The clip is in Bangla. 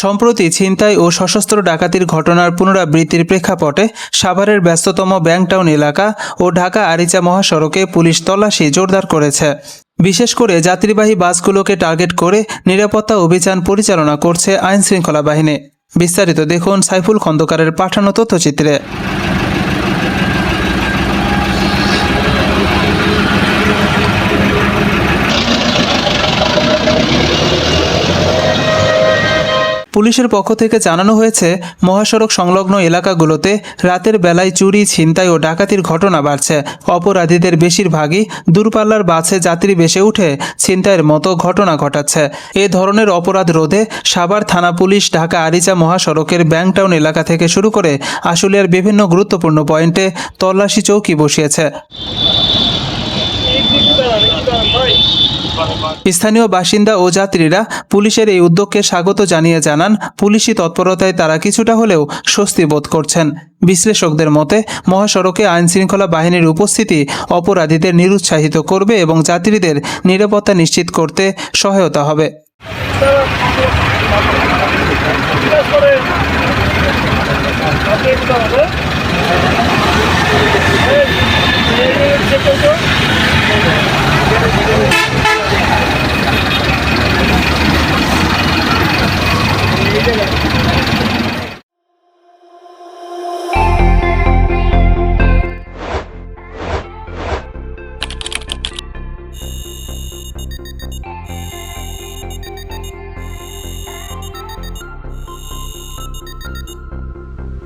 সম্প্রতি ছিনতাই ও সশস্ত্র ডাকাতির ঘটনার পুনরাবৃত্তির প্রেক্ষাপটে সাভারের ব্যস্ততম ব্যাংকটাউন এলাকা ও ঢাকা আরিচা মহাসড়কে পুলিশ তল্লাশি জোরদার করেছে। বিশেষ করে যাত্রীবাহী বাসগুলোকে টার্গেট করে নিরাপত্তা অভিযান পরিচালনা করছে আইনশৃঙ্খলা বাহিনী। বিস্তারিত দেখুন সাইফুল খন্দকারের পাঠানো তথ্যচিত্রে। পুলিশের পক্ষ থেকে জানানো হয়েছে, মহাসড়ক সংলগ্ন এলাকাগুলোতে রাতের বেলায় চুরি, ছিনতাই ও ডাকাতির ঘটনা বাড়ছে। অপরাধীদের বেশিরভাগই দূরপাল্লার বাসে যাত্রী বেশে উঠে ছিনতাইয়ের মতো ঘটনা ঘটাচ্ছে। এ ধরনের অপরাধ রোধে সাভার থানা পুলিশ ঢাকা আরিচা মহাসড়কের ব্যাংকটাউন এলাকা থেকে শুরু করে আশুলিয়ার বিভিন্ন গুরুত্বপূর্ণ পয়েন্টে তল্লাশি চৌকি বসিয়েছে। স্থানীয় বাসিন্দা ও যাত্রীরা পুলিশের এই উদ্যোগকে স্বাগত জানিয়ে জানান, পুলিশি তৎপরতায় তারা কিছুটা হলেও স্বস্তি বোধ করছেন। বিশ্লেষকদের মতে, মহাসড়কে আইনশৃঙ্খলা বাহিনীর উপস্থিতি অপরাধীদের নিরুৎসাহিত করবে এবং যাত্রীদের নিরাপত্তা নিশ্চিত করতে সহায়তা হবে।